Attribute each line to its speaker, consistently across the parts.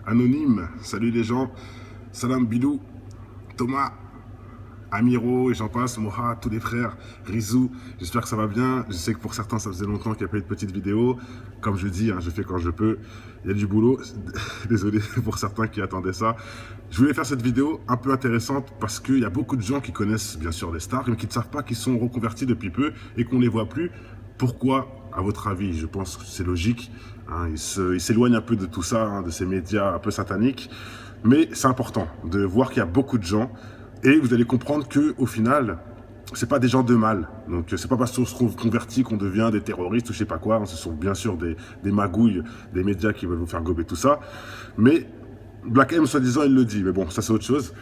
Speaker 1: Anonyme, salut les gens, Salam Bilou, Thomas, Amiro et j'en passe, Moha, tous les frères, Rizou, j'espère que ça va bien. Je sais que pour certains ça faisait longtemps qu'il n'y a pas eu de petite vidéo. Comme je dis, je fais quand je peux, il y a du boulot, désolé pour certains qui attendaient ça. Je voulais faire cette vidéo un peu intéressante parce qu'il y a beaucoup de gens qui connaissent bien sûr les stars, mais qui ne savent pas qu'ils sont reconvertis depuis peu et qu'on ne les voit plus. Pourquoi, à votre avis? Je pense que c'est logique. Ils s'éloignent un peu de tout ça, de ces médias un peu sataniques. Mais c'est important de voir qu'il y a beaucoup de gens. Et vous allez comprendre que au final, c'est pas des gens de mal. Donc c'est pas parce qu'on se convertit qu'on devient des terroristes ou je sais pas quoi. Ce sont bien sûr des magouilles, des médias qui veulent vous faire gober tout ça. Mais Black M, soi-disant, il le dit. Mais bon, ça c'est autre chose.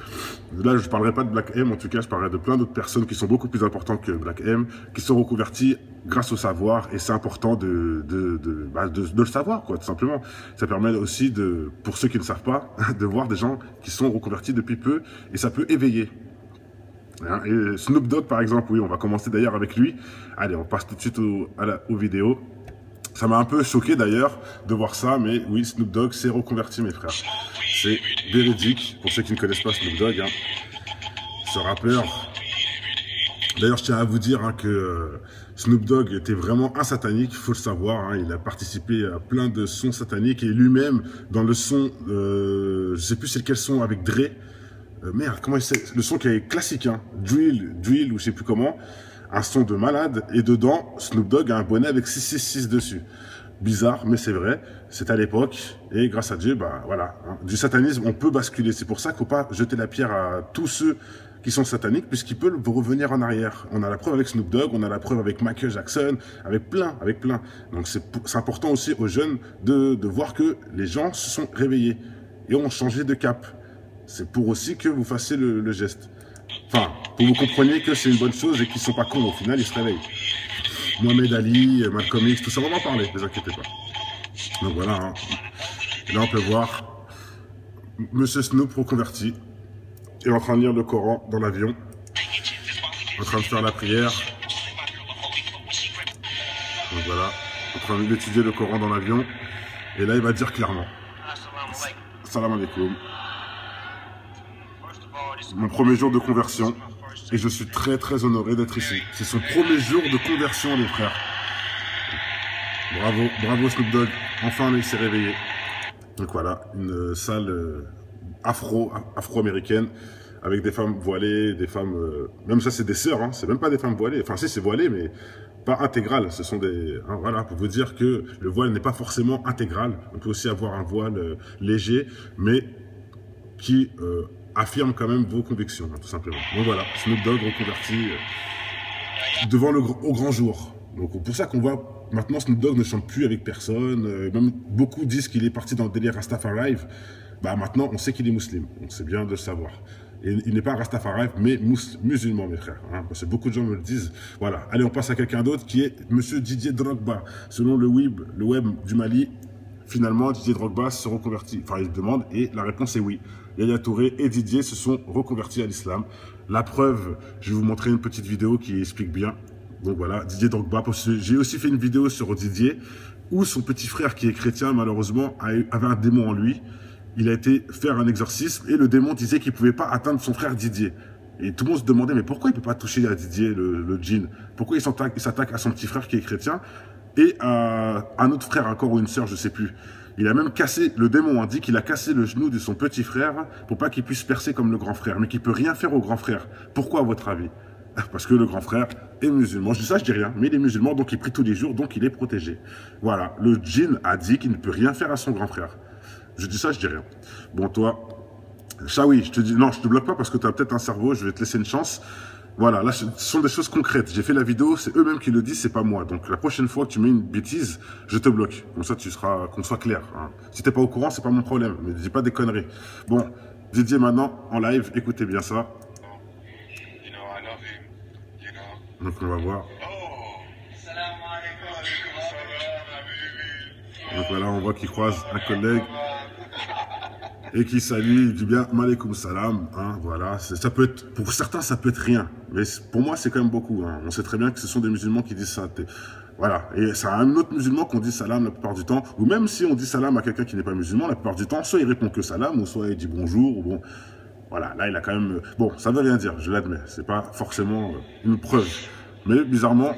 Speaker 1: Là, je parlerai pas de Black M, en tout cas, je parlerai de plein d'autres personnes qui sont beaucoup plus importantes que Black M, qui sont reconverties grâce au savoir. Et c'est important de le savoir, quoi, tout simplement. Ça permet aussi, pour ceux qui ne savent pas, de voir des gens qui sont reconvertis depuis peu. Et ça peut éveiller. Et Snoop Dogg, par exemple, oui, on va commencer d'ailleurs avec lui. Allez, on passe tout de suite aux vidéos. Ça m'a un peu choqué d'ailleurs de voir ça, mais oui, Snoop Dogg s'est reconverti, mes frères. C'est véridique, pour ceux qui ne connaissent pas Snoop Dogg, ce rappeur. D'ailleurs, je tiens à vous dire que Snoop Dogg était vraiment un satanique, il faut le savoir. Il a participé à plein de sons sataniques et lui-même, dans le son, je sais plus c'est lequel son avec Dre, merde, comment il sait, le son qui est classique, Drill ou je sais plus comment, un son de malade, et dedans, Snoop Dogg a un bonnet avec 666 dessus. Bizarre, mais c'est vrai, c'est à l'époque, et grâce à Dieu, bah voilà, du satanisme, on peut basculer. C'est pour ça qu'il ne faut pas jeter la pierre à tous ceux qui sont sataniques, puisqu'ils peuvent revenir en arrière. On a la preuve avec Snoop Dogg, on a la preuve avec Michael Jackson, avec plein. Donc c'est important aussi aux jeunes de voir que les gens se sont réveillés et ont changé de cap. C'est pour aussi que vous fassiez le geste. Enfin, pour que vous compreniez que c'est une bonne chose et qu'ils sont pas cons, au final, ils se réveillent. Mohamed Ali, Malcolm X, tout ça, on va en parler, ne vous inquiétez pas. Donc voilà, là on peut voir Monsieur Snoop reconverti, est en train de lire le Coran dans l'avion, en train de faire la prière. Donc voilà, en train d'étudier le Coran dans l'avion. Et là il va dire clairement, Salam alaikum. Mon premier jour de conversion et je suis très très honoré d'être ici. C'est son premier jour de conversion, les frères. Bravo Snoop Dogg. Enfin, il s'est réveillé. Donc voilà, une salle afro-américaine avec des femmes voilées, des femmes... même ça, c'est des sœurs, c'est même pas des femmes voilées. Enfin, si, c'est voilé, mais pas intégral. Ce sont des... voilà, pour vous dire que le voile n'est pas forcément intégral. On peut aussi avoir un voile léger, mais qui... affirme quand même vos convictions, tout simplement. Donc voilà, Snoop Dogg reconverti devant au grand jour. Donc pour ça qu'on voit, maintenant Snoop Dogg ne chante plus avec personne, même beaucoup disent qu'il est parti dans le délire Rastafari. Bah maintenant on sait qu'il est musulman, donc c'est bien de le savoir. Et il n'est pas Rastafari, mais musulman, mes frères. Parce que beaucoup de gens me le disent. Voilà, allez, on passe à quelqu'un d'autre qui est Monsieur Didier Drogba. Selon le web du Mali, finalement, Didier Drogba se reconvertit. Enfin, il demande, et la réponse est oui. Yaya Touré et Didier se sont reconvertis à l'islam. La preuve, je vais vous montrer une petite vidéo qui explique bien. Donc voilà, Didier Drogba. J'ai aussi fait une vidéo sur Didier, où son petit frère, qui est chrétien, malheureusement, avait un démon en lui. Il a été faire un exorcisme, et le démon disait qu'il ne pouvait pas atteindre son frère Didier. Et tout le monde se demandait, mais pourquoi il ne peut pas toucher à Didier, le djinn? Pourquoi il s'attaque à son petit frère qui est chrétien et à un autre frère encore ou une sœur, je ne sais plus. Il a même cassé, le démon dit qu'il a cassé le genou de son petit frère pour pas qu'il puisse percer comme le grand frère, mais qu'il peut rien faire au grand frère. Pourquoi à votre avis? Parce que le grand frère est musulman. Je dis ça, je dis rien, mais il est musulman, donc il prie tous les jours, donc il est protégé. Voilà, le djinn a dit qu'il ne peut rien faire à son grand frère. Je dis ça, je dis rien. Bon, toi, Chaoui, je te dis, non, je te bloque pas parce que tu as peut-être un cerveau, je vais te laisser une chance. Voilà, là, ce sont des choses concrètes. J'ai fait la vidéo, c'est eux-mêmes qui le disent, c'est pas moi. Donc, la prochaine fois que tu mets une bêtise, je te bloque. Comme ça, qu'on soit clair. Si t'es pas au courant, c'est pas mon problème. Mais dis pas des conneries. Bon, Didier, maintenant, en live, écoutez bien ça. Donc, on va voir. Donc, voilà, on voit qu'il croise un collègue. Et qui salue, il dit bien Malekoum Salam, voilà, ça peut être, pour certains ça peut être rien, mais pour moi c'est quand même beaucoup, on sait très bien que ce sont des musulmans qui disent ça, Voilà, et c'est à un autre musulman qu'on dit salam la plupart du temps, ou même si on dit salam à quelqu'un qui n'est pas musulman, la plupart du temps, soit il répond que salam, ou soit il dit bonjour, ou bon, voilà, là il a quand même... Bon, ça veut rien dire, je l'admets, c'est pas forcément une preuve, mais bizarrement,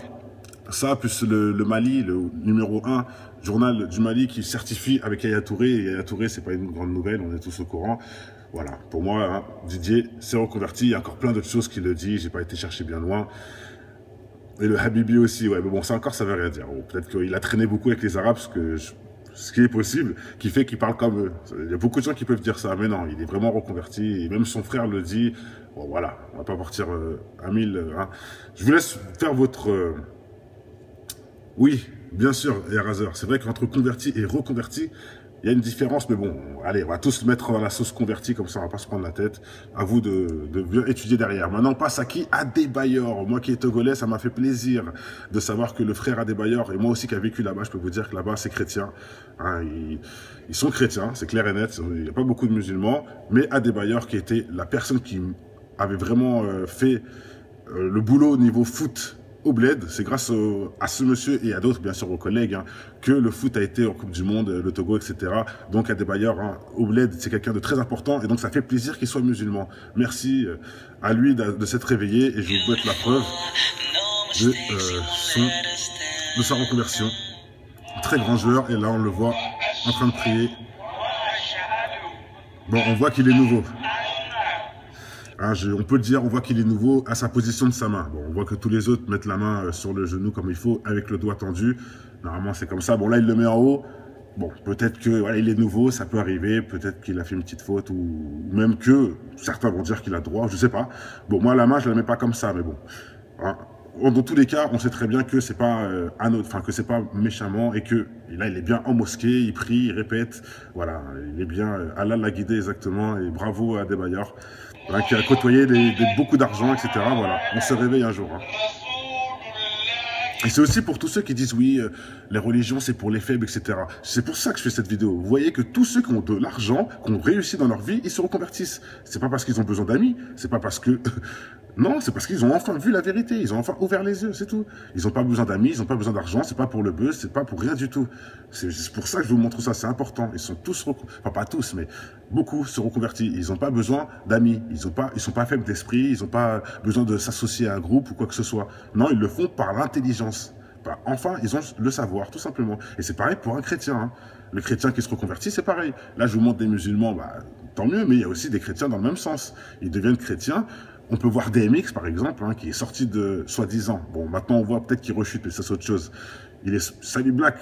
Speaker 1: ça, plus le Mali, le numéro 1 journal du Mali qui certifie avec Yaya Touré, et Yaya Touré c'est pas une grande nouvelle, on est tous au courant, voilà, pour moi, hein, Didier s'est reconverti, il y a encore plein d'autres choses qu'il le dit, j'ai pas été chercher bien loin. Et le Habibi aussi, ouais, mais bon, ça encore, ça veut rien dire. Bon, peut-être qu'il a traîné beaucoup avec les Arabes, ce qui est possible, qui fait qu'il parle comme eux. Il y a beaucoup de gens qui peuvent dire ça, mais non, il est vraiment reconverti, et même son frère le dit. Bon, voilà, on va pas partir à 1000. Hein. Je vous laisse faire votre... Oui, bien sûr, Eraser, c'est vrai qu'entre converti et reconverti, il y a une différence, mais bon, allez, on va tous mettre dans la sauce convertie, comme ça on va pas se prendre la tête. À vous de bien étudier derrière. Maintenant, on passe à qui? Adebayor. Moi qui est togolais, ça m'a fait plaisir de savoir que le frère Adebayor, et moi aussi qui a vécu là-bas, je peux vous dire que là-bas c'est chrétien. Hein, ils sont chrétiens, c'est clair et net, il n'y a pas beaucoup de musulmans, mais Adebayor qui était la personne qui avait vraiment fait le boulot au niveau foot, au bled, c'est grâce à ce monsieur et à d'autres, bien sûr, aux collègues, hein, que le foot a été en Coupe du Monde, le Togo, etc. Donc, Adebayor, hein, au bled, c'est quelqu'un de très important et donc ça fait plaisir qu'il soit musulman. Merci à lui de s'être réveillé et je vous souhaite la preuve de sa reconversion. Très grand joueur et là, on le voit en train de prier. Bon, on voit qu'il est nouveau. Hein, on peut le dire, on voit qu'il est nouveau à sa position de sa main. Bon, on voit que tous les autres mettent la main sur le genou comme il faut, avec le doigt tendu. Normalement, c'est comme ça. Bon, là, il le met en haut. Bon, peut-être que voilà, il est nouveau, ça peut arriver. Peut-être qu'il a fait une petite faute ou même que certains vont dire qu'il a droit, je sais pas. Bon, moi, la main, je la mets pas comme ça, mais bon. Hein, dans tous les cas, on sait très bien que c'est pas que c'est pas méchamment et que là, il est bien en mosquée, il prie, il répète. Voilà, il est bien. Allah l'a guidé exactement et bravo à Adebayor. Hein, qui a côtoyé beaucoup d'argent, etc. Voilà, on se réveille un jour. Hein. Et c'est aussi pour tous ceux qui disent oui, les religions c'est pour les faibles, etc. C'est pour ça que je fais cette vidéo. Vous voyez que tous ceux qui ont de l'argent, qui ont réussi dans leur vie, ils se reconvertissent. C'est pas parce qu'ils ont besoin d'amis, c'est pas parce que... Non, c'est parce qu'ils ont enfin vu la vérité, ils ont enfin ouvert les yeux, c'est tout. Ils n'ont pas besoin d'amis, ils n'ont pas besoin d'argent, c'est pas pour le buzz, c'est pas pour rien du tout. C'est pour ça que je vous montre ça, c'est important. Ils sont tous, enfin pas tous, mais beaucoup se reconvertis. Ils n'ont pas besoin d'amis, ils sont pas faibles d'esprit, ils n'ont pas besoin de s'associer à un groupe ou quoi que ce soit. Non, ils le font par l'intelligence. Enfin, ils ont le savoir, tout simplement. Et c'est pareil pour un chrétien. Hein. Le chrétien qui se reconvertit, c'est pareil. Là, je vous montre des musulmans, tant mieux, mais il y a aussi des chrétiens dans le même sens. Ils deviennent chrétiens. On peut voir DMX, par exemple, hein, qui est sorti de soi-disant. Bon, maintenant, on voit peut-être qu'il rechute, mais ça, c'est autre chose. Il est Salut Black,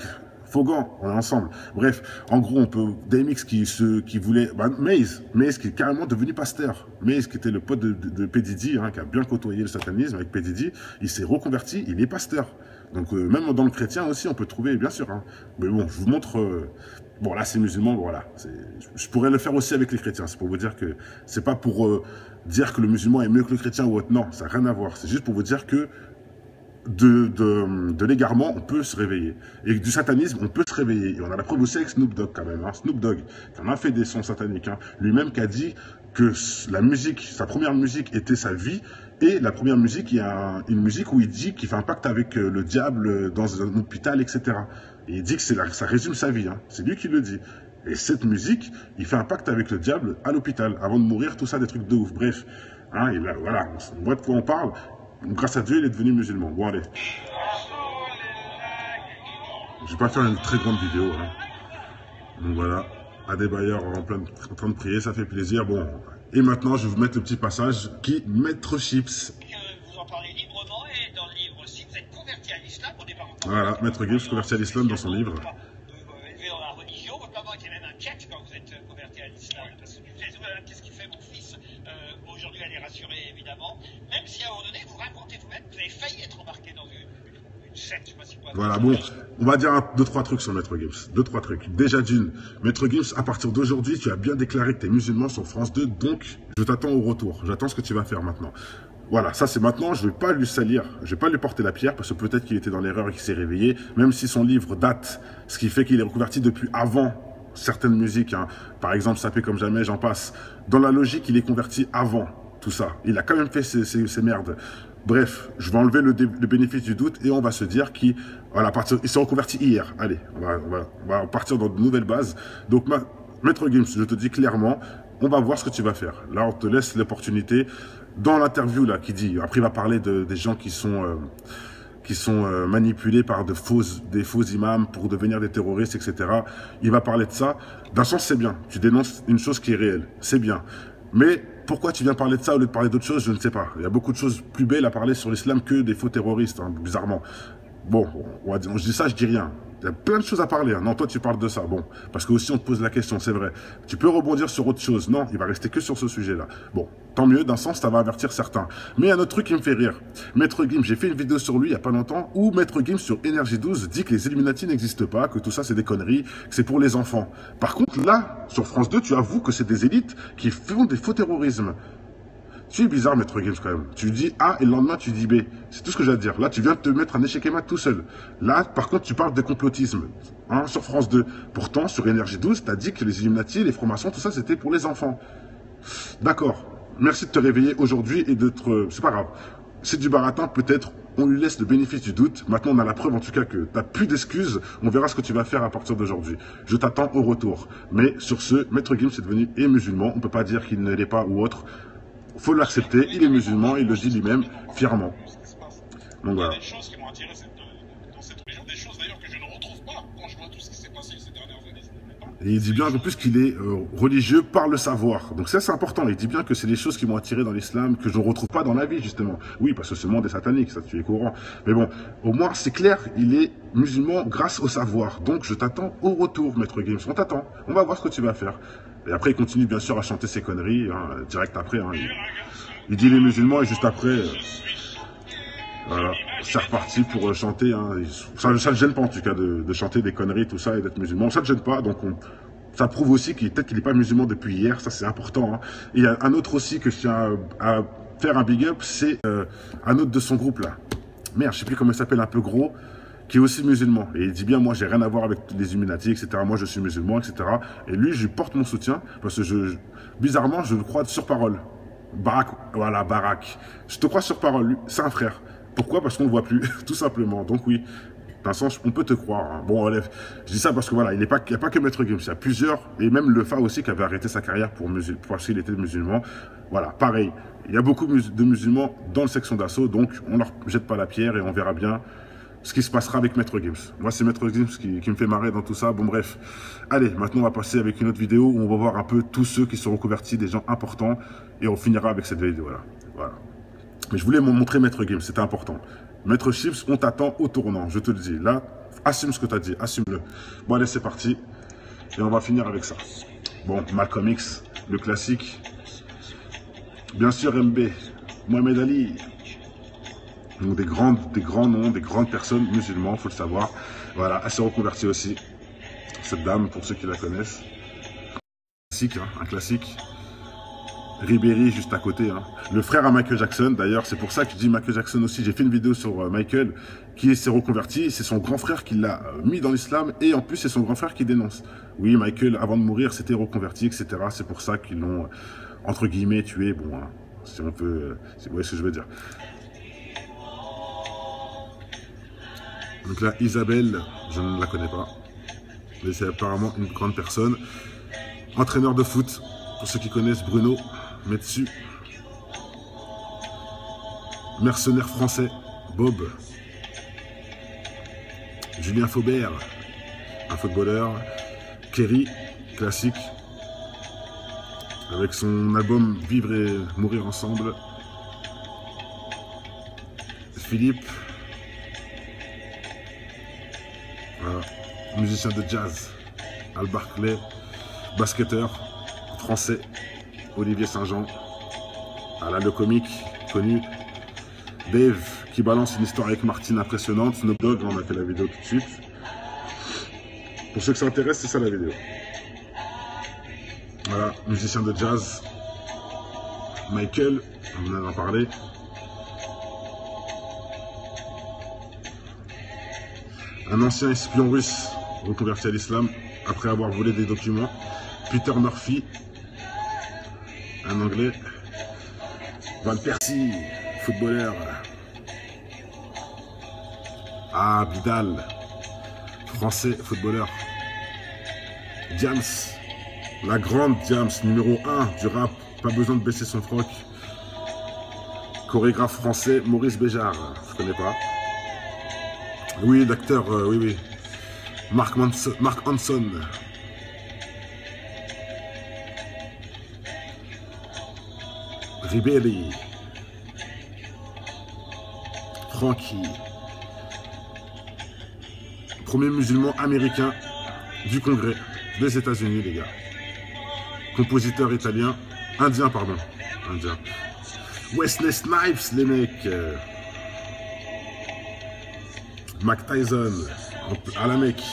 Speaker 1: Fogan, on est ensemble. Bref, en gros, on peut... DMX qui voulait... Maze qui est carrément devenu pasteur. Maze qui était le pote de P. Diddy, hein, qui a bien côtoyé le satanisme avec P. Diddy. Il s'est reconverti, il est pasteur. Donc, même dans le chrétien aussi, on peut trouver, bien sûr. Hein. Mais bon, je vous montre... Bon, là, c'est musulman, voilà. Je pourrais le faire aussi avec les chrétiens. C'est pour vous dire que c'est pas pour dire que le musulman est mieux que le chrétien ou autre. Non, ça n'a rien à voir. C'est juste pour vous dire que de l'égarement, on peut se réveiller. Et du satanisme, on peut se réveiller. Et on a la preuve aussi avec Snoop Dogg, quand même. Hein. Snoop Dogg, qui en a fait des sons sataniques. Hein. Lui-même qui a dit que la musique, sa première musique était sa vie. Et la première musique, il y a une musique où il dit qu'il fait un pacte avec le diable dans un hôpital, etc. Et il dit que ça résume sa vie. Hein. C'est lui qui le dit. Et cette musique, il fait un pacte avec le diable à l'hôpital. Avant de mourir, tout ça, des trucs de ouf. Bref, hein, et là, voilà, on voit de quoi on parle. Grâce à Dieu, il est devenu musulman. Bon, allez. Je vais pas faire une très grande vidéo. Hein. Donc voilà, Adebayor en train de prier, ça fait plaisir. Bon, et maintenant, je vais vous mettre le petit passage qui Maître Gims.
Speaker 2: Vous en parlez librement et dans le livre aussi, vous êtes converti à l'islam au départ.
Speaker 1: Voilà, Maître Gims converti à l'islam dans son livre.
Speaker 2: Élevé dans la religion, votre maman était même inquiète quand vous êtes converti à l'islam. Parce que qu'est-ce qu'il fait mon fils? Aujourd'hui, elle est rassurée évidemment. Même si à un moment donné, vous racontez vous-même que vous avez failli être embarqué dans une secte, je sais pas si quoi.
Speaker 1: Voilà, bon, on va dire 2-3 trucs sur Maître Gims. 2-3 trucs. Déjà d'une, Maître Gims, à partir d'aujourd'hui, tu as bien déclaré que tu es musulman sur France 2, donc je t'attends au retour. J'attends ce que tu vas faire maintenant. Voilà, ça c'est maintenant, je ne vais pas lui salir, je ne vais pas lui porter la pierre, parce que peut-être qu'il était dans l'erreur et qu'il s'est réveillé, même si son livre date, ce qui fait qu'il est reconverti depuis avant certaines musiques, hein. Par exemple, Ça fait comme jamais, j'en passe. Dans la logique, il est converti avant tout ça. Il a quand même fait ces merdes. Bref, je vais enlever le bénéfice du doute et on va se dire qu'il voilà, s'est reconverti hier. Allez, on va partir dans de nouvelles bases. Donc, Maître Gims, je te dis clairement, on va voir ce que tu vas faire. Là, on te laisse l'opportunité. Dans l'interview, là, qui dit, après, il va parler des gens qui sont manipulés par des faux imams pour devenir des terroristes, etc. Il va parler de ça. D'un sens, c'est bien. Tu dénonces une chose qui est réelle. C'est bien. Mais pourquoi tu viens parler de ça au lieu de parler d'autre chose, je ne sais pas. Il y a beaucoup de choses plus belles à parler sur l'islam que des faux terroristes, hein, bizarrement. Bon, je dis ça, je dis rien. Il y a plein de choses à parler. Hein. Non, toi, tu parles de ça. Bon, parce que aussi, on te pose la question, c'est vrai. Tu peux rebondir sur autre chose. Non, il va rester que sur ce sujet-là. Bon, tant mieux, d'un sens, ça va avertir certains. Mais il y a un autre truc qui me fait rire. Maître Gims, j'ai fait une vidéo sur lui il n'y a pas longtemps, où Maître Gims sur Énergie 12 dit que les Illuminati n'existent pas, que tout ça, c'est des conneries, que c'est pour les enfants. Par contre, là, sur France 2, tu avoues que c'est des élites qui font des faux terrorismes. Tu es bizarre, Maître Gims, quand même. Tu dis A et le lendemain, tu dis B. C'est tout ce que j'ai à dire. Là, tu viens de te mettre un échec et mat tout seul. Là, par contre, tu parles de complotisme. Hein, sur France 2. Pourtant, sur Énergie 12, tu as dit que les Illuminati, les francs-maçons, tout ça, c'était pour les enfants. D'accord. Merci de te réveiller aujourd'hui et d'être... c'est pas grave. C'est du baratin, peut-être. On lui laisse le bénéfice du doute. Maintenant, on a la preuve, en tout cas, que tu n'as plus d'excuses. On verra ce que tu vas faire à partir d'aujourd'hui. Je t'attends au retour. Mais sur ce, Maître Gims est devenu musulman. On ne peut pas dire qu'il ne l'est pas ou autre. Il faut l'accepter, il est musulman, il le dit lui-même fièrement. Donc voilà.
Speaker 2: Il y a des choses qui m'ont attiré dans cette région, des choses d'ailleurs que je ne retrouve pas quand je vois tout ce qui s'est passé ces dernières années.
Speaker 1: Et il dit bien en plus qu'il est religieux par le savoir. Donc ça c'est important, il dit bien que c'est des choses qui m'ont attiré dans l'islam, que je ne retrouve pas dans la vie justement. Oui, parce que ce monde est satanique, ça tu es courant. Mais bon, au moins c'est clair, il est musulman grâce au savoir. Donc je t'attends au retour, Maître Gims, on t'attend. On va voir ce que tu vas faire. Et après, il continue bien sûr à chanter ses conneries, hein, direct après. Hein, il dit les musulmans et juste après, voilà, c'est reparti pour chanter. Hein, ça ne le gêne pas en tout cas de chanter des conneries, tout ça, et d'être musulman. Ça ne gêne pas, donc ça prouve aussi qu'il peut-être qu'il n'est pas musulman depuis hier, ça c'est important. Hein. Et il y a un autre aussi que je tiens à faire un big up, c'est un autre de son groupe là. Merde, je ne sais plus comment il s'appelle, un peu gros, qui est aussi musulman. Et il dit bien, moi, j'ai rien à voir avec les Illuminati, etc. Moi, je suis musulman, etc. Et lui, je lui porte mon soutien, parce que bizarrement, je le crois sur parole. Barak, voilà, Barak. Je te crois sur parole, c'est un frère. Pourquoi? Parce qu'on ne le voit plus, tout simplement. Donc oui, d'un sens, on peut te croire. Hein. Bon, relève. Je dis ça parce que voilà, il n'y a pas que Maître Gims, il y a plusieurs, et même le Fa aussi, qui avait arrêté sa carrière parce qu'il était musulman. Voilà, pareil. Il y a beaucoup de musulmans dans le section d'assaut, donc on ne leur jette pas la pierre et on verra bien ce qui se passera avec Maître Gims. Moi, c'est Maître Gims qui me fait marrer dans tout ça. Bon, bref. Allez, maintenant, on va passer avec une autre vidéo où on va voir un peu tous ceux qui sont reconvertis, des gens importants. Et on finira avec cette vidéo-là. Voilà. Mais je voulais montrer Maître Gims, c'était important. Maître Gims, on t'attend au tournant, je te le dis. Là, assume ce que tu as dit, assume-le. Bon, allez, c'est parti. Et on va finir avec ça. Bon, Malcolm X, le classique. Bien sûr, MB, Mohamed Ali. Donc des grands noms, des grandes personnes musulmans, il faut le savoir. Voilà, elle s'est reconvertie aussi, cette dame, pour ceux qui la connaissent. Classique, hein, un classique. Ribéry, juste à côté. Hein. Le frère à Michael Jackson, d'ailleurs, c'est pour ça que je dis Michael Jackson aussi. J'ai fait une vidéo sur Michael, qui s'est reconverti. C'est son grand frère qui l'a mis dans l'islam, et en plus, c'est son grand frère qui dénonce. Oui, Michael, avant de mourir, s'était reconverti, etc. C'est pour ça qu'ils l'ont, entre guillemets, tué. Bon, hein, si on peut... vous voyez ce que je veux dire. Donc là, Isabelle, je ne la connais pas, mais c'est apparemment une grande personne. Entraîneur de foot, pour ceux qui connaissent, Bruno Metsu. Mercenaire français, Bob. Julien Faubert, un footballeur. Kerry, classique, avec son album Vivre et mourir ensemble. Philippe. Voilà. Musicien de jazz, Al Barclay, basketteur français, Olivier Saint-Jean, voilà, le comique connu, Dave qui balance une histoire avec Martine impressionnante, Snoop Dogg, on a fait la vidéo tout de suite. Pour ceux que ça intéresse, c'est ça la vidéo. Voilà, musicien de jazz, Michael, on en a parlé. Un ancien espion russe reconverti à l'islam après avoir volé des documents. Peter Murphy, un anglais. Van Persie, footballeur. Ah, Bidal, français footballeur. Diams, la grande Diams, numéro 1 du rap, pas besoin de baisser son froc. Chorégraphe français, Maurice Béjart, je connais pas. Oui, l'acteur, oui, oui. Mark Hanson. Ribéry. Frankie. Premier musulman américain du Congrès des États-Unis, les gars. Compositeur italien. Indien, pardon. Indien. Wesley Snipes, les mecs. Mike Tyson. À la Mecque.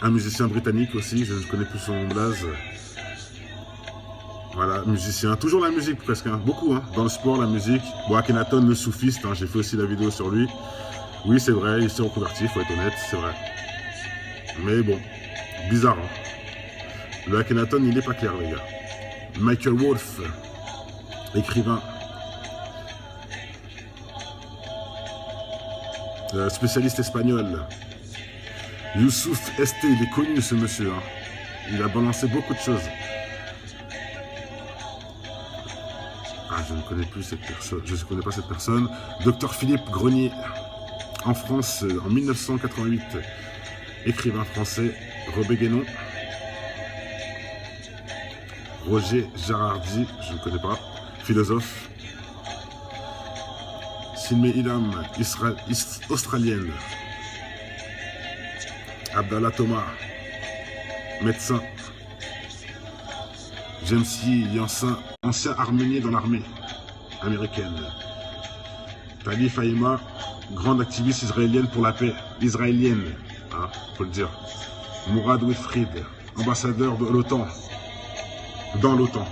Speaker 1: Un musicien britannique aussi, je ne connais plus son blaze. Voilà, musicien. Toujours la musique presque, hein. Beaucoup, hein. Dans le sport, la musique. Bon, Akhenaton, le soufiste, hein. J'ai fait aussi la vidéo sur lui. Oui, c'est vrai, il s'est reconverti, il faut être honnête, c'est vrai. Mais bon, bizarre, hein. Le Akhenaton, il n'est pas clair, les gars. Michael Wolff, écrivain. Spécialiste espagnol. Youssouf ST, il est connu ce monsieur, hein. Il a balancé beaucoup de choses. Ah, je ne connais plus cette personne. Je ne connais pas cette personne. Docteur Philippe Grenier, en France, en 1988. Écrivain français. Robert Guénon. Roger Gérardi, je ne connais pas. Philosophe. Silmé Ilham, australienne. Abdallah Thomas, médecin. James Yansin, ancien arménien dans l'armée américaine. Tali Fahima, grande activiste israélienne pour la paix. Israélienne, hein, faut le dire. Mourad Wilfried, ambassadeur de l'OTAN. Dans l'OTAN.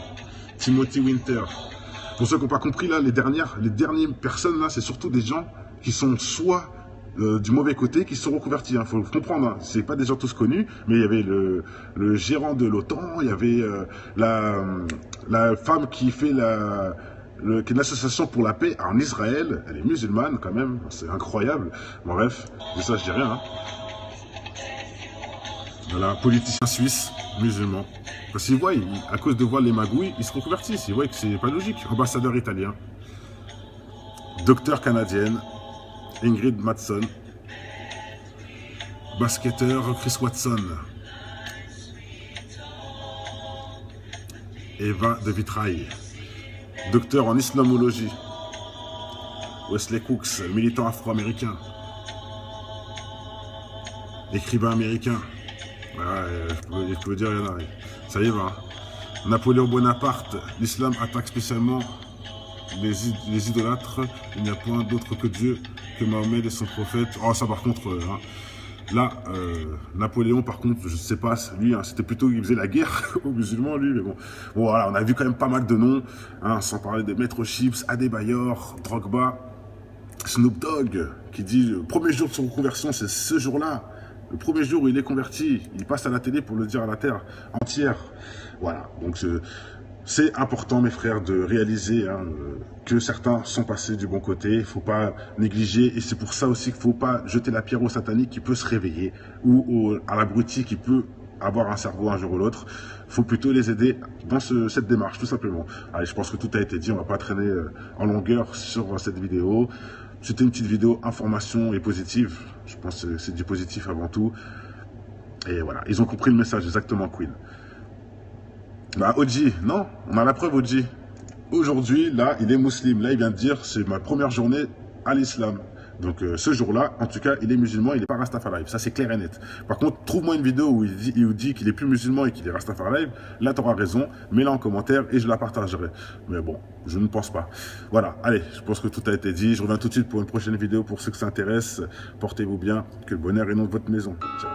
Speaker 1: Timothy Winter. Pour ceux qui n'ont pas compris, là, les dernières personnes, là, c'est surtout des gens qui sont soit du mauvais côté, qui se sont reconvertis. Il faut comprendre, hein. C'est pas des gens tous connus, mais il y avait le gérant de l'OTAN, il y avait la femme qui fait qui est une association pour la paix en Israël. Elle est musulmane quand même, c'est incroyable. Bon, bref, de ça je dis rien. Hein. Voilà, politicien suisse, musulman. Parce qu'ils voient, à cause de voir les magouilles, ils se reconvertissent. Ils voient que c'est pas logique. Ambassadeur italien. Docteur canadienne. Ingrid Mattson. Basketteur Chris Watson. Eva de Vitrail. Docteur en islamologie. Wesley Cooks, militant afro-américain. Écrivain américain. Ouais, je peux dire, il y en a. Ça y va. Napoléon Bonaparte, l'islam attaque spécialement les idolâtres. Il n'y a point d'autre que Dieu, que Mahomet et son prophète. Oh, ça par contre, hein. Là, Napoléon, par contre, je ne sais pas, lui, hein, c'était plutôt qu'il faisait la guerre aux musulmans, lui, mais bon. Bon, voilà, on a vu quand même pas mal de noms, hein, sans parler de Maître Chips, Adebayor, Drogba, Snoop Dogg, qui dit le premier jour de son reconversion, c'est ce jour-là. Le premier jour où il est converti, il passe à la télé pour le dire à la terre entière. Voilà, donc c'est important, mes frères, de réaliser hein, que certains sont passés du bon côté. Il ne faut pas négliger, et c'est pour ça aussi qu'il ne faut pas jeter la pierre au satanique qui peut se réveiller, ou à l'abruti qui peut avoir un cerveau un jour ou l'autre. Il faut plutôt les aider dans cette démarche, tout simplement. Allez, je pense que tout a été dit, on ne va pas traîner en longueur sur cette vidéo. C'était une petite vidéo information et positive. Je pense que c'est du positif avant tout. Et voilà, ils ont compris le message exactement, Queen. Bah, Oji, non, on a la preuve, Oji. Aujourd'hui, là, il est musulman. Là, il vient de dire, c'est ma première journée à l'islam. Donc, ce jour-là, en tout cas, il est musulman, il n'est pas Rastafari. Ça, c'est clair et net. Par contre, trouve-moi une vidéo où il dit qu'il est plus musulman et qu'il est Rastafari. Là, tu auras raison. Mets-la en commentaire et je la partagerai. Mais bon, je ne pense pas. Voilà, allez, je pense que tout a été dit. Je reviens tout de suite pour une prochaine vidéo. Pour ceux que ça intéresse, portez-vous bien. Que le bonheur inonde votre maison. Ciao.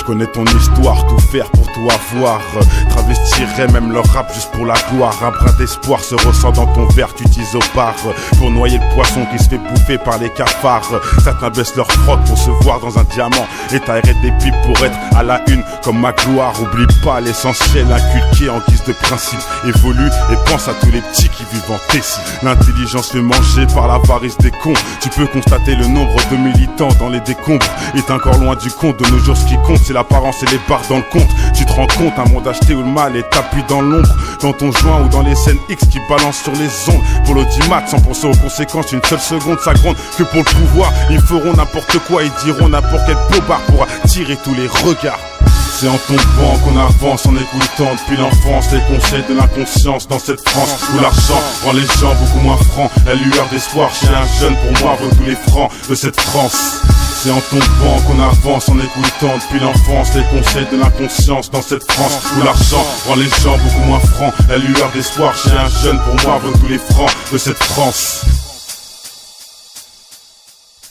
Speaker 3: Je connais ton histoire, tout faire pour tout avoir. Travestirais même leur rap juste pour la gloire. Un brin d'espoir se ressent dans ton verre, tu utilises au bar pour noyer le poisson qui se fait bouffer par les cafards. Certains baissent leur froc pour se voir dans un diamant et t'aérer des pipes pour être à la une comme ma gloire. Oublie pas l'essentiel inculqué en guise de principe. Évolue et pense à tous les petits qui vivent en Tessie. L'intelligence fait manger par l'avarice des cons. Tu peux constater le nombre de militants dans les décombres est encore loin du compte. De nos jours ce qui compte c'est l'apparence et les barres dans le compte. Tu te rends compte un monde acheté où le mal est tapis dans l'ombre, dans ton joint ou dans les scènes X qui balancent sur les ondes. Pour l'audimat sans penser aux conséquences, une seule seconde ça gronde que pour le pouvoir. Ils feront n'importe quoi, ils diront n'importe quel blobard pour attirer tous les regards. C'est en tombant qu'on avance, en écoutant depuis l'enfance les conseils de l'inconscience dans cette France où l'argent rend les gens beaucoup moins francs. La lueur d'espoir chez un jeune pour moi vaut tous les francs de cette France. C'est en tombant qu'on avance, en écoutant depuis l'enfance les conseils de l'inconscience dans cette France où l'argent rend les gens beaucoup moins francs. La lueur d'espoir chez un jeune pour moi vaut tous les francs de cette France.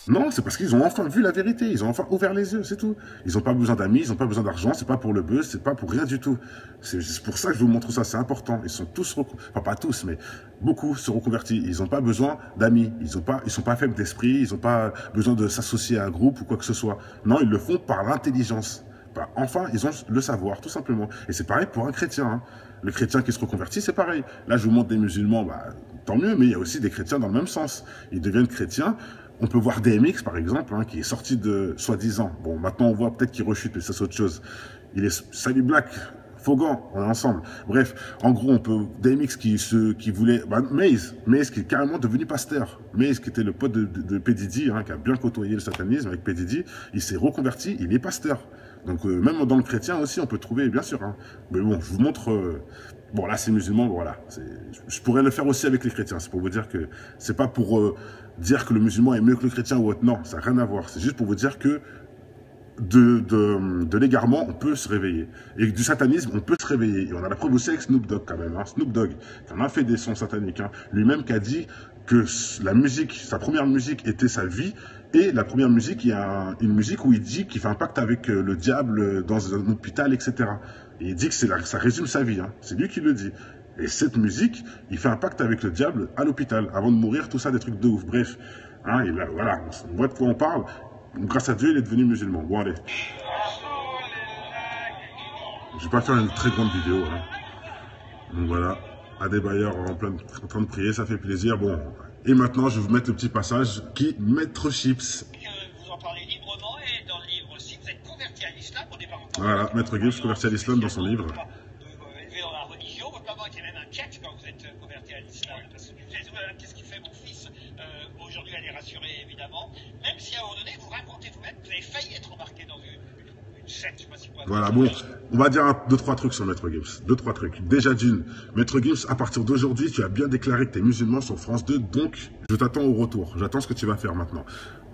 Speaker 1: Non, c'est parce qu'ils ont enfin vu la vérité, ils ont enfin ouvert les yeux, c'est tout. Ils n'ont pas besoin d'amis, ils n'ont pas besoin d'argent, c'est pas pour le buzz, c'est pas pour rien du tout. C'est pour ça que je vous montre ça, c'est important. Ils sont tous, enfin pas tous, mais beaucoup se reconvertis. Ils n'ont pas besoin d'amis, ils sont pas faibles d'esprit, ils n'ont pas besoin de s'associer à un groupe ou quoi que ce soit. Non, ils le font par l'intelligence. Bah, enfin, ils ont le savoir, tout simplement. Et c'est pareil pour un chrétien. Hein. Le chrétien qui se reconvertit, c'est pareil. Là, je vous montre des musulmans, bah, tant mieux, mais il y a aussi des chrétiens dans le même sens. Ils deviennent chrétiens. On peut voir DMX, par exemple, hein, qui est sorti de, soi-disant, bon, maintenant on voit peut-être qu'il rechute, mais ça c'est autre chose. Il est Salut Black, Fogan, on est ensemble. Bref, en gros, on peut, DMX qui voulait, bah, Maze qui est carrément devenu pasteur. Maze qui était le pote de P. Diddy, hein, qui a bien côtoyé le satanisme avec P. Diddy, il s'est reconverti, il est pasteur. Donc, même dans le chrétien aussi, on peut trouver, bien sûr, hein. Mais bon, je vous montre, bon, là, c'est musulman, bon, voilà. Je pourrais le faire aussi avec les chrétiens. C'est pour vous dire que c'est pas pour dire que le musulman est mieux que le chrétien ou autre. Non, ça n'a rien à voir. C'est juste pour vous dire que de l'égarement, on peut se réveiller. Et du satanisme, on peut se réveiller. Et on a la preuve aussi avec Snoop Dogg, quand même. Hein. Snoop Dogg, qui en a fait des sons sataniques. Hein. Lui-même qui a dit que la musique, sa première musique était sa vie. Et la première musique, il y a une musique où il dit qu'il fait un pacte avec le diable dans un hôpital, etc. Et il dit que ça résume sa vie. Hein. C'est lui qui le dit. Et cette musique, il fait un pacte avec le diable à l'hôpital. Avant de mourir, tout ça, des trucs de ouf. Bref. Hein, et là, voilà, on voit de quoi on parle. Grâce à Dieu, il est devenu musulman. Bon, allez. Je vais pas faire une très grande vidéo. Hein. Donc voilà. Adébayor en train de prier, ça fait plaisir. Bon. Et maintenant, je vais vous mettre le petit passage qui Maître Gims.
Speaker 2: Vous en parlez librement et dans le livre aussi, vous êtes converti à l'islam au départ.
Speaker 1: Voilà, Maître Gims converti à l'islam dans son livre.
Speaker 2: Élevé dans la religion, votre maman était même inquiète quand vous êtes converti à l'islam. Parce que vous disait, qu'est-ce qui fait mon fils? Aujourd'hui, elle est rassurée, évidemment. Même si à un moment donné, vous racontez vous-même, vous avez failli être embarqué dans une secte, je sais pas si vous
Speaker 1: voilà, bon, on va dire 2-3 trucs sur Maître Gims. 2-3 trucs. Déjà d'une, Maître Gims, à partir d'aujourd'hui, tu as bien déclaré que tu es musulman sur France 2, donc je t'attends au retour. J'attends ce que tu vas faire maintenant.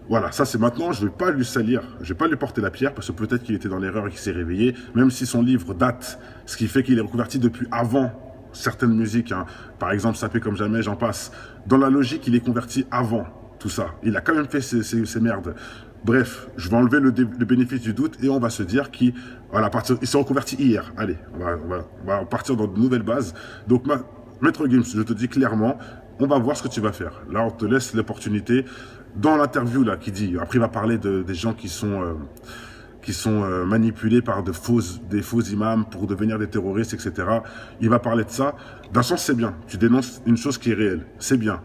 Speaker 1: Voilà, ça c'est maintenant, je ne vais pas lui salir, je ne vais pas lui porter la pierre, parce que peut-être qu'il était dans l'erreur et qu'il s'est réveillé, même si son livre date, ce qui fait qu'il est reconverti depuis avant certaines musiques, hein. Par exemple, Sapé comme jamais, j'en passe. Dans la logique, il est converti avant tout ça. Il a quand même fait ces merdes. Bref, je vais enlever le bénéfice du doute et on va se dire qu'il voilà, il s'est reconverti hier. Allez, on va partir dans de nouvelles bases. Donc, Maître Gims, je te dis clairement, on va voir ce que tu vas faire. Là, on te laisse l'opportunité. Dans l'interview, là, qui dit, après il va parler des gens qui sont manipulés par des faux imams pour devenir des terroristes, etc. Il va parler de ça. D'un sens, c'est bien. Tu dénonces une chose qui est réelle. C'est bien.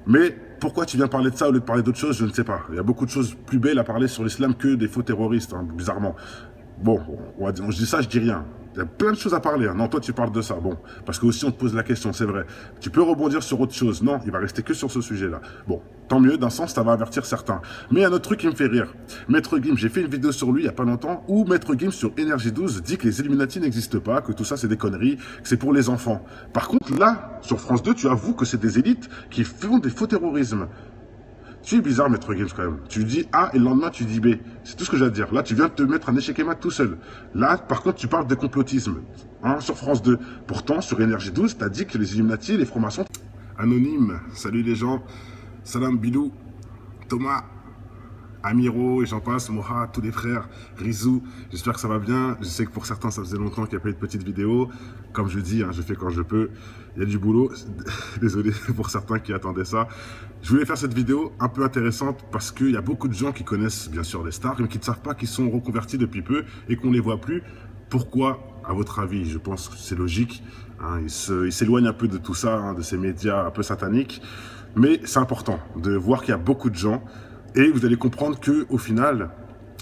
Speaker 1: Mais pourquoi tu viens parler de ça au lieu de parler d'autres choses, je ne sais pas. Il y a beaucoup de choses plus belles à parler sur l'islam que des faux terroristes, hein, bizarrement. Bon, je dis ça, je dis rien. Il y a plein de choses à parler. Hein. Non, toi, tu parles de ça. Bon, parce que aussi, on te pose la question, c'est vrai. Tu peux rebondir sur autre chose. Non, il va rester que sur ce sujet-là. Bon, tant mieux, d'un sens, ça va avertir certains. Mais il y a un autre truc qui me fait rire. Maître Gims, j'ai fait une vidéo sur lui il n'y a pas longtemps, où Maître Gims sur Énergie 12 dit que les Illuminati n'existent pas, que tout ça, c'est des conneries, que c'est pour les enfants. Par contre, là, sur France 2, tu avoues que c'est des élites qui font des faux terrorismes. Tu es bizarre, Maître Gims, quand même. Tu dis A et le lendemain, tu dis B. C'est tout ce que j'ai à dire. Là, tu viens de te mettre un échec et mat tout seul. Là, par contre, tu parles de complotisme. Hein, sur France 2. Pourtant, sur Énergie 12, tu as dit que les Illuminati, les francs-maçons... Anonyme, salut les gens. Salam Bilou, Thomas, Amiro et j'en passe, Moha, tous les frères, Rizou, j'espère que ça va bien. Je sais que pour certains, ça faisait longtemps qu'il n'y a pas eu de petite vidéo. Comme je dis, hein, je fais quand je peux. Il y a du boulot. Désolé pour certains qui attendaient ça. Je voulais faire cette vidéo un peu intéressante parce qu'il y a beaucoup de gens qui connaissent bien sûr les stars, mais qui ne savent pas qu'ils sont reconvertis depuis peu et qu'on ne les voit plus. Pourquoi, à votre avis? Je pense que c'est logique. Hein, ils s'éloignent un peu de tout ça, hein, de ces médias un peu sataniques. Mais c'est important de voir qu'il y a beaucoup de gens. Et vous allez comprendre que au final,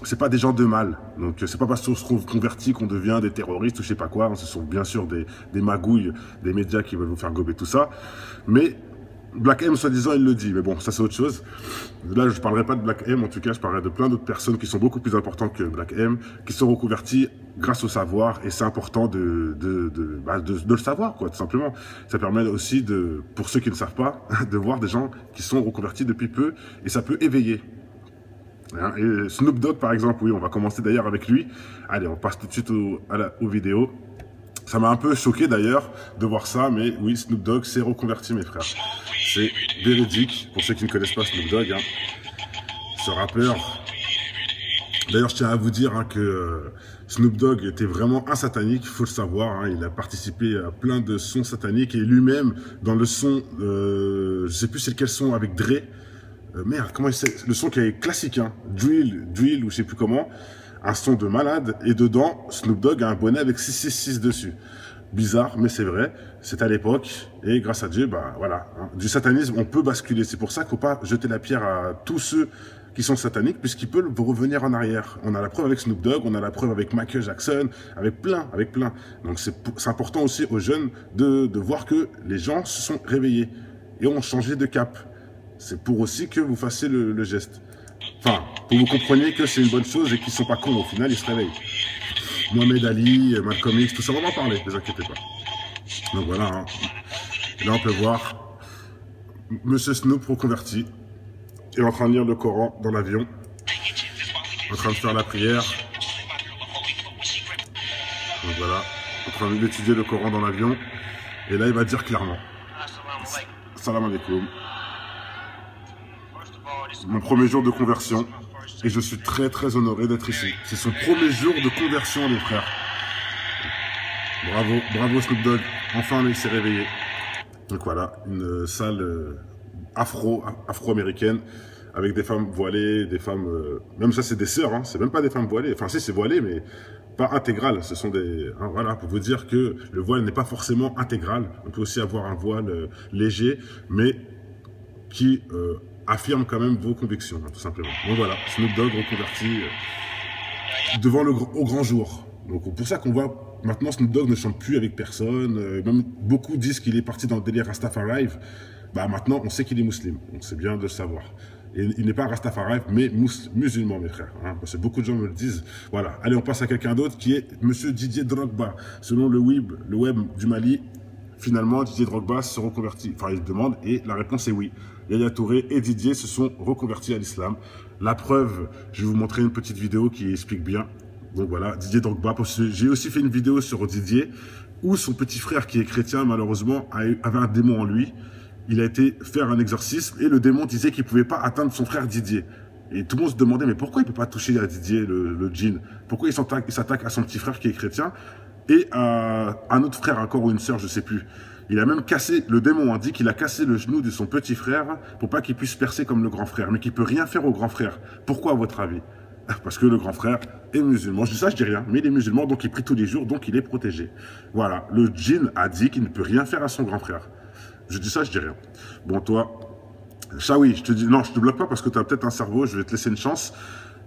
Speaker 1: c'est pas des gens de mal. Donc c'est pas parce qu'on se convertit qu'on devient des terroristes ou je sais pas quoi. Ce sont bien sûr des magouilles, des médias qui veulent vous faire gober tout ça. Mais Black M, soi-disant, il le dit. Mais bon, ça c'est autre chose. Là, je parlerai pas de Black M. En tout cas, je parlerai de plein d'autres personnes qui sont beaucoup plus importantes que Black M, qui sont reconverties grâce au savoir. Et c'est important de le savoir, quoi, tout simplement. Ça permet aussi, pour ceux qui ne savent pas, de voir des gens qui sont reconvertis depuis peu. Et ça peut éveiller. Hein, et Snoop Dogg, par exemple, oui, on va commencer d'ailleurs avec lui. Allez, on passe tout de suite aux vidéos. Ça m'a un peu choqué d'ailleurs de voir ça, mais oui, Snoop Dogg s'est reconverti, mes frères. C'est véridique, pour ceux qui ne connaissent pas Snoop Dogg, hein. Ce rappeur. D'ailleurs, je tiens à vous dire hein, que Snoop Dogg était vraiment un satanique, il faut le savoir. Hein. Il a participé à plein de sons sataniques et lui-même, dans le son, je sais plus c'est quel son avec Dre. Merde, comment il sait? Le son qui est classique, hein. Drill ou je sais plus comment. Un son de malade, et dedans, Snoop Dogg a un bonnet avec 666 dessus. Bizarre, mais c'est vrai, c'est à l'époque, et grâce à Dieu, bah voilà, hein. Du satanisme, on peut basculer. C'est pour ça qu'il ne faut pas jeter la pierre à tous ceux qui sont sataniques, puisqu'ils peuvent revenir en arrière. On a la preuve avec Snoop Dogg, on a la preuve avec Michael Jackson, avec plein. Donc c'est important aussi aux jeunes de voir que les gens se sont réveillés et ont changé de cap. C'est pour aussi que vous fassiez le geste. Enfin, pour que vous compreniez que c'est une bonne chose et qu'ils ne sont pas cons, au final, ils se réveillent. Mohamed Ali, Malcolm X, tout ça, on va en parler, ne vous inquiétez pas. Donc voilà, hein. Là on peut voir Monsieur Snoop reconverti, est en train de lire le Coran dans l'avion, en train de faire la prière. Donc voilà, en train d'étudier le Coran dans l'avion. Et là il va dire clairement, salam alaikum. Mon premier jour de conversion, et je suis très très honoré d'être ici. C'est son premier jour de conversion, les frères. Bravo Snoop Dogg, enfin il s'est réveillé. Donc voilà, une salle afro-américaine, avec des femmes voilées, des femmes... même ça c'est des sœurs, hein, c'est même pas des femmes voilées, enfin si c'est voilé, mais pas intégral. Ce sont des... Hein, voilà, pour vous dire que le voile n'est pas forcément intégral. On peut aussi avoir un voile léger, mais qui... affirme quand même vos convictions, hein, tout simplement. Donc voilà, Snoop Dogg reconverti devant au grand jour. Donc pour ça qu'on voit maintenant Snoop Dogg ne chante plus avec personne. Même beaucoup disent qu'il est parti dans le délire Rastafari. Bah maintenant on sait qu'il est musulman. Donc c'est bien de le savoir. Et il n'est pas Rastafari, mais musulman, mes frères. Hein, parce que beaucoup de gens me le disent. Voilà. Allez, on passe à quelqu'un d'autre qui est Monsieur Didier Drogba. Selon le web du Mali, finalement Didier Drogba se reconvertit. Enfin, il demande et la réponse est oui. Yaya Touré et Didier se sont reconvertis à l'islam. La preuve, je vais vous montrer une petite vidéo qui explique bien. Donc voilà, Didier Drogba. J'ai aussi fait une vidéo sur Didier où son petit frère qui est chrétien, malheureusement, avait un démon en lui. Il a été faire un exorcisme et le démon disait qu'il ne pouvait pas atteindre son frère Didier. Et tout le monde se demandait, mais pourquoi il ne peut pas toucher à Didier, le djinn? Pourquoi il s'attaque à son petit frère qui est chrétien et à un autre frère encore ou une sœur, je ne sais plus. Il a même cassé, le démon dit qu'il a cassé le genou de son petit frère pour pas qu'il puisse percer comme le grand frère, mais qu'il peut rien faire au grand frère. Pourquoi à votre avis? Parce que le grand frère est musulman. Je dis ça, je dis rien, mais il est musulman, donc il prie tous les jours, donc il est protégé. Voilà, le djinn a dit qu'il ne peut rien faire à son grand frère. Je dis ça, je dis rien. Bon, toi, Chaoui, je te dis, non, je te bloque pas parce que tu as peut-être un cerveau, je vais te laisser une chance.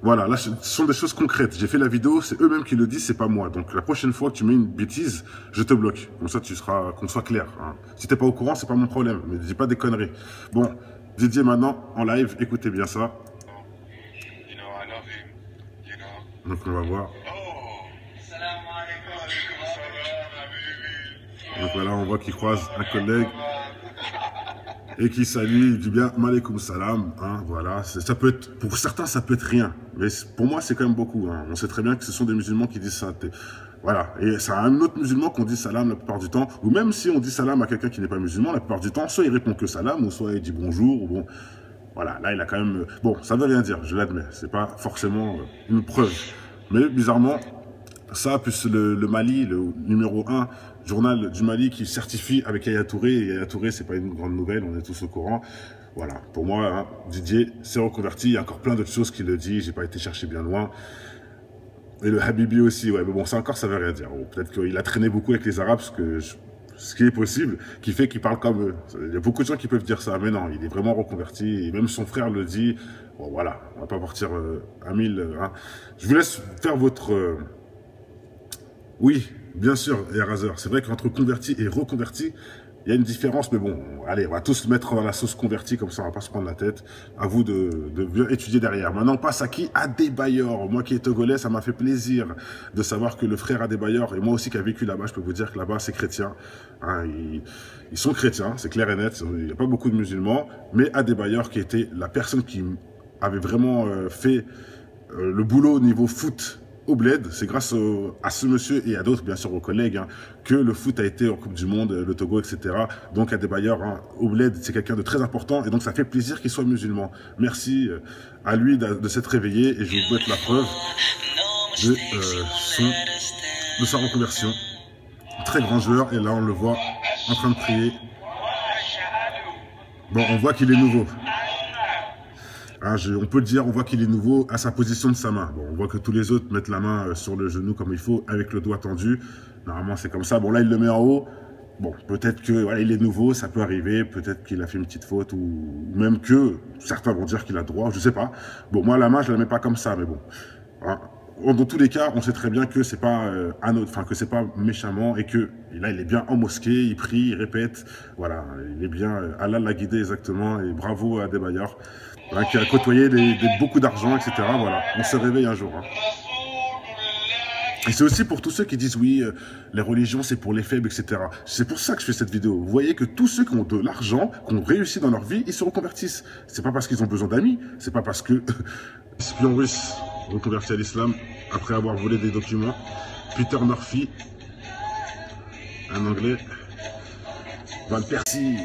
Speaker 1: Voilà, là, ce sont des choses concrètes. J'ai fait la vidéo, c'est eux-mêmes qui le disent, c'est pas moi. Donc, la prochaine fois que tu mets une bêtise, je te bloque. Comme ça, qu'on soit clair. Hein. Si t'es pas au courant, c'est pas mon problème. Mais dis pas des conneries. Bon, Didier, maintenant, en live, écoutez bien ça. Donc, on va voir. Donc, voilà, on voit qu'il croise un collègue. Et qui salue, il dit bien Malekoum salam, hein, voilà, ça peut être, pour certains ça peut être rien, mais pour moi c'est quand même beaucoup, hein. On sait très bien que ce sont des musulmans qui disent ça, voilà, et c'est un autre musulman qu'on dit salam la plupart du temps, ou même si on dit salam à quelqu'un qui n'est pas musulman, la plupart du temps, soit il répond que salam, ou soit il dit bonjour, ou bon, Voilà, là, il a quand même... Bon, ça veut rien dire, je l'admets. C'est pas forcément une preuve. Mais bizarrement, ça, plus le Mali, le numéro 1 journal du Mali qui certifie avec Yaya Touré. Et Yaya Touré, c'est pas une grande nouvelle, on est tous au courant. Voilà, pour moi, hein, Didier s'est reconverti. Il y a encore plein d'autres choses qu'il le dit. J'ai pas été chercher bien loin. Et le Habibi aussi, ouais. Mais bon, ça encore, ça veut rien dire. Bon, peut-être qu'il a traîné beaucoup avec les Arabes, ce qui est possible, qui fait qu'il parle comme eux. Il y a beaucoup de gens qui peuvent dire ça, mais non, il est vraiment reconverti. Et même son frère le dit. Bon, voilà, on va pas partir à 1000. Hein. Je vous laisse faire votre... Oui, bien sûr, Eraser. C'est vrai qu'entre converti et reconverti, il y a une différence, mais bon, allez, on va tous mettre dans la sauce convertie, comme ça on va pas se prendre la tête. À vous de bien étudier derrière. Maintenant, on passe à qui? Adebayor. Moi qui est togolais, ça m'a fait plaisir de savoir que le frère Adebayor, et moi aussi qui a vécu là-bas, je peux vous dire que là-bas c'est chrétien. Hein, ils sont chrétiens, c'est clair et net, il n'y a pas beaucoup de musulmans, mais Adebayor qui était la personne qui avait vraiment fait le boulot au niveau foot, au bled, c'est grâce à ce monsieur et à d'autres, bien sûr, aux collègues, hein, que le foot a été en Coupe du Monde, le Togo, etc. Donc, Adebayor, hein, au bled, c'est quelqu'un de très important et donc ça fait plaisir qu'il soit musulman. Merci à lui de s'être réveillé et je vous souhaite la preuve de sa reconversion. Très grand joueur et là, on le voit en train de prier. Bon, on voit qu'il est nouveau. Hein, on peut le dire, on voit qu'il est nouveau à sa position de sa main. Bon, on voit que tous les autres mettent la main sur le genou comme il faut, avec le doigt tendu. Normalement, c'est comme ça. Bon, là, il le met en haut. Bon, peut-être que voilà, il est nouveau, ça peut arriver. Peut-être qu'il a fait une petite faute ou même que certains vont dire qu'il a droit, je sais pas. Bon, moi, la main, je la mets pas comme ça, mais bon. Hein, dans tous les cas, on sait très bien que c'est pas que c'est pas méchamment et que là, il est bien en mosquée, il prie, il répète. Voilà, il est bien. Allah l'a guidé exactement et bravo à Adebayor. Hein, qui a côtoyé beaucoup d'argent, etc. Voilà, on se réveille un jour. Hein. Et c'est aussi pour tous ceux qui disent oui, les religions c'est pour les faibles, etc. C'est pour ça que je fais cette vidéo. Vous voyez que tous ceux qui ont de l'argent, qui ont réussi dans leur vie, ils se reconvertissent. C'est pas parce qu'ils ont besoin d'amis, c'est pas parce que espion russe reconverti à l'islam après avoir volé des documents. Peter Murphy, un Anglais. Van Persie,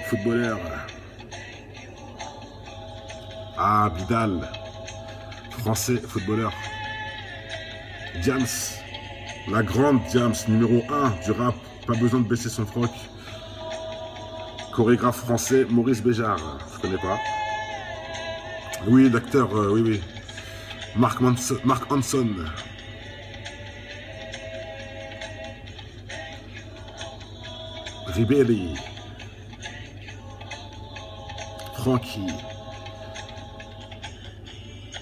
Speaker 1: footballeur. Ah, Vidal, français, footballeur. Diams, la grande Diams, numéro 1 du rap, pas besoin de baisser son froc. Chorégraphe français, Maurice Béjart, je connais pas. Oui, l'acteur, oui. Mark Hanson. Ribéry. Frankie.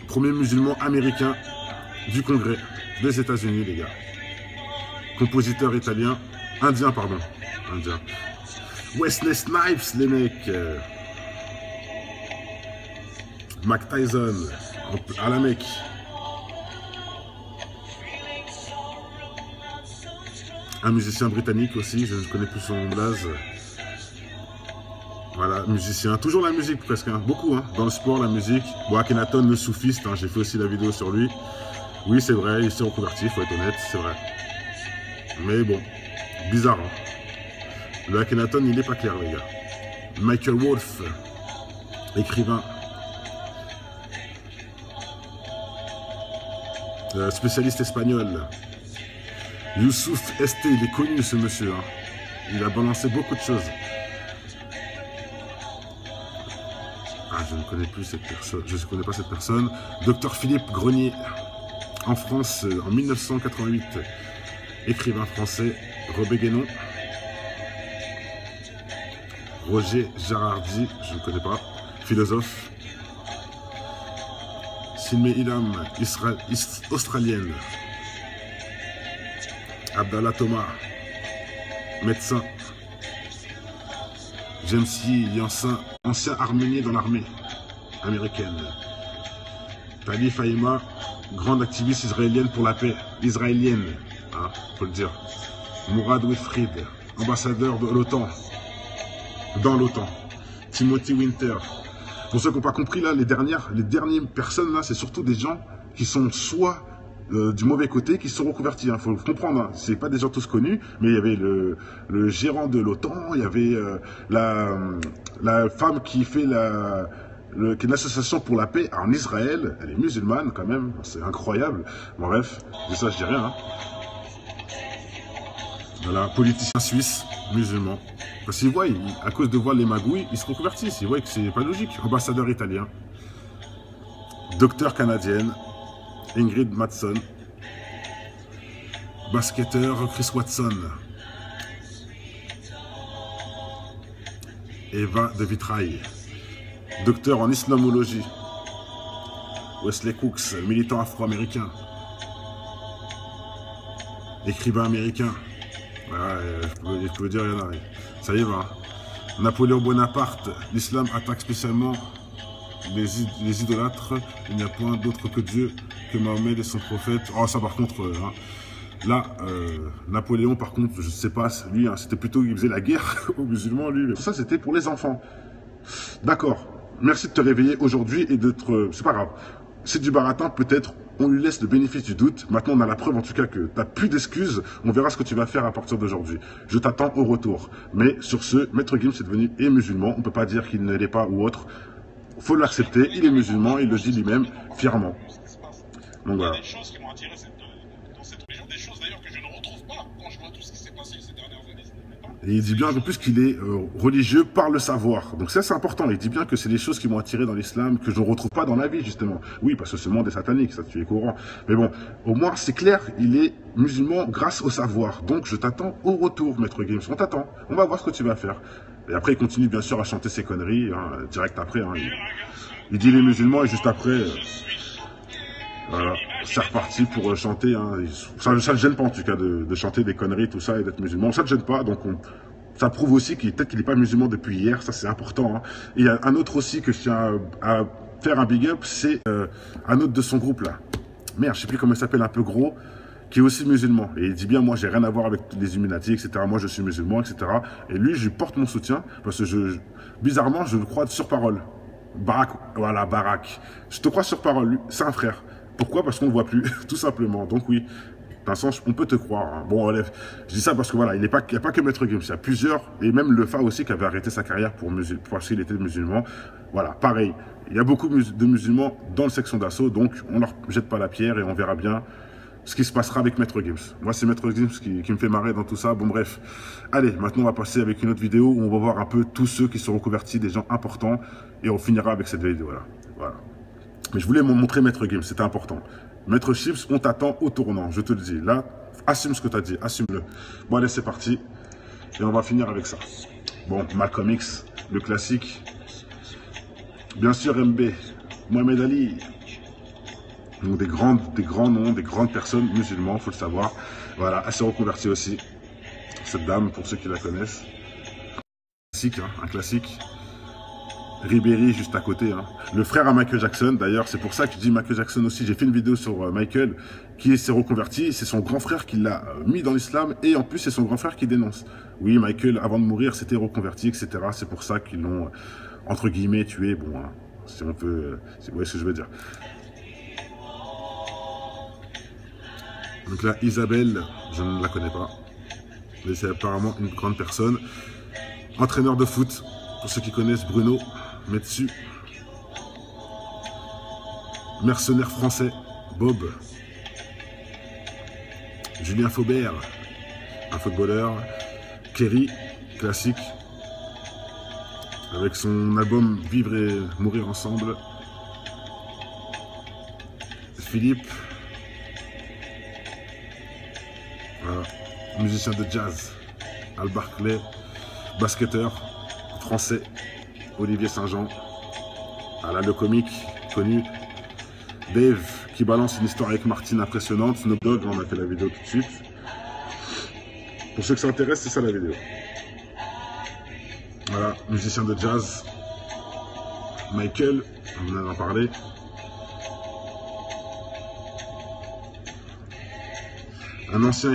Speaker 1: Premier musulman américain du Congrès des États-Unis, les gars. Compositeur italien, indien. Wesley Snipes, les mecs. Mike Tyson, à la Mecque. Un musicien britannique aussi, je ne connais plus son blaze. Voilà, musicien, toujours la musique presque, hein. Beaucoup, hein. Dans le sport, la musique. Bon, Akhenaton, le soufiste, hein. J'ai fait aussi la vidéo sur lui. Oui, c'est vrai, il s'est reconverti, il faut être honnête, c'est vrai. Mais bon, bizarre, hein. Le Akhenaton, il n'est pas clair, les gars. Michael Wolff, écrivain. Spécialiste espagnol. Youssouf Esté, il est connu, ce monsieur, hein. Il a balancé beaucoup de choses. Je ne connais plus cette personne, je ne connais pas cette personne. Docteur Philippe Grenier, en France, en 1988. Écrivain français, Robert Guénon. Roger Gérardi, je ne connais pas. Philosophe. Silmé Ilham, australienne. Abdallah Thomas, médecin. James Yansin, ancien arménien dans l'armée américaine. Tali Fahima, grande activiste israélienne pour la paix, israélienne, hein, faut le dire. Mourad Wilfried, ambassadeur de l'OTAN, dans l'OTAN. Timothy Winter. Pour ceux qui n'ont pas compris, là, les dernières personnes, là, c'est surtout des gens qui sont soit du mauvais côté, qui se sont reconvertis. Il faut comprendre, hein. C'est pas des gens tous connus, mais il y avait le gérant de l'OTAN, il y avait la femme qui fait qui est une association pour la paix en Israël. Elle est musulmane quand même, c'est incroyable. Bon, bref, de ça je dis rien. Hein. Voilà, politicien suisse, musulman. Parce qu'ils voient, à cause de voir les magouilles, ils se reconvertissent. Ils voient que c'est pas logique. Ambassadeur italien. Docteur canadienne. Ingrid Mattson. Basketteur Chris Watson. Eva de Vitrail. Docteur en islamologie. Wesley Cooks, militant afro-américain. Écrivain américain. Ouais, je peux dire, il y en a. Ça y va. Napoléon Bonaparte. L'islam attaque spécialement les idolâtres. Il n'y a point d'autre que Dieu, que Mahomet et son prophète. Oh, ça par contre, hein. Là, Napoléon, par contre, je ne sais pas, lui, hein, c'était plutôt, il faisait la guerre aux musulmans, lui. Mais tout ça, c'était pour les enfants. D'accord. Merci de te réveiller aujourd'hui et d'être... c'est pas grave. C'est du baratin, peut-être, on lui laisse le bénéfice du doute. Maintenant, on a la preuve, en tout cas, que tu n'as plus d'excuses. On verra ce que tu vas faire à partir d'aujourd'hui. Je t'attends au retour. Mais sur ce, Maître Gims est devenu musulman. On ne peut pas dire qu'il ne l'est pas ou autre. Il faut l'accepter. Il est musulman, il le dit lui-même, fièrement. Donc voilà. Et il dit bien un peu plus qu'il est religieux par le savoir. Donc ça, c'est important. Il dit bien que c'est des choses qui m'ont attiré dans l'islam, que je ne retrouve pas dans la vie, justement. Oui, parce que ce monde est satanique, ça tu es courant. Mais bon, au moins, c'est clair, il est musulman grâce au savoir. Donc, je t'attends au retour, Maître Gims. On t'attend. On va voir ce que tu vas faire. Et après, il continue, bien sûr, à chanter ses conneries, hein, direct après. Hein, il dit les musulmans et juste après... voilà, c'est reparti pour chanter. Hein. Ça ne le gêne pas en tout cas de chanter des conneries, tout ça, et d'être musulman. Ça ne le gêne pas, donc ça prouve aussi qu'il peut-être qu'il n'est pas musulman depuis hier, ça c'est important. Hein. Et il y a un autre aussi que je tiens à faire un big up, c'est un autre de son groupe là. Merde, je ne sais plus comment il s'appelle, un peu gros, qui est aussi musulman. Et il dit bien, moi j'ai rien à voir avec les Illuminati, etc. Moi je suis musulman, etc. Et lui, je lui porte mon soutien, parce que bizarrement, je le crois sur parole. Barak, voilà, Barak. Je te crois sur parole, lui, c'est un frère. Pourquoi? Parce qu'on ne le voit plus, tout simplement. Donc oui, d'un sens, on peut te croire. Hein. Bon, je dis ça parce que voilà, il n'y a pas que Maître Gims, il y a plusieurs, et même le Fa aussi qui avait arrêté sa carrière parce qu'il était musulman. Voilà, pareil. Il y a beaucoup de musulmans dans la section d'assaut, donc on ne leur jette pas la pierre et on verra bien ce qui se passera avec Maître Gims. Moi, c'est Maître Gims qui me fait marrer dans tout ça. Bon, bref. Allez, maintenant, on va passer avec une autre vidéo où on va voir un peu tous ceux qui sont reconvertis, des gens importants, et on finira avec cette vidéo-là. Voilà. Mais je voulais montrer Maître Gims, c'était important. Maître Gims, on t'attend au tournant, je te le dis. Là, assume ce que tu as dit, assume-le. Bon, allez, c'est parti. Et on va finir avec ça. Bon, Malcolm X, le classique. Bien sûr, MB, Mohamed Ali. Donc des grands noms, des grandes personnes musulmans, il faut le savoir. Voilà, elle s'est reconvertie aussi. Cette dame, pour ceux qui la connaissent. Classique, hein, un classique. Ribéry juste à côté, hein. Le frère à Michael Jackson, d'ailleurs, c'est pour ça que je dis Michael Jackson aussi. J'ai fait une vidéo sur Michael qui s'est reconverti. C'est son grand frère qui l'a mis dans l'islam et en plus c'est son grand frère qui dénonce. Oui, Michael, avant de mourir, s'était reconverti, etc. C'est pour ça qu'ils l'ont, entre guillemets, tué. Bon, hein, si on peut... vous voyez ce que je veux dire. Donc là, Isabelle, je ne la connais pas. Mais c'est apparemment une grande personne. Entraîneur de foot, pour ceux qui connaissent Bruno Metsu. Mercenaire français, Bob. Julien Faubert, un footballeur. Kerry, classique. Avec son album Vivre et mourir ensemble. Philippe. Voilà. Musicien de jazz. Al Barclay. Basketteur français. Olivier Saint-Jean. Voilà, le comique connu. Dave qui balance une histoire avec Martine impressionnante. Snoop Dogg, on a fait la vidéo tout de suite. Pour ceux que ça intéresse, c'est ça la vidéo. Voilà, musicien de jazz. Michael, on en a parlé. Un ancien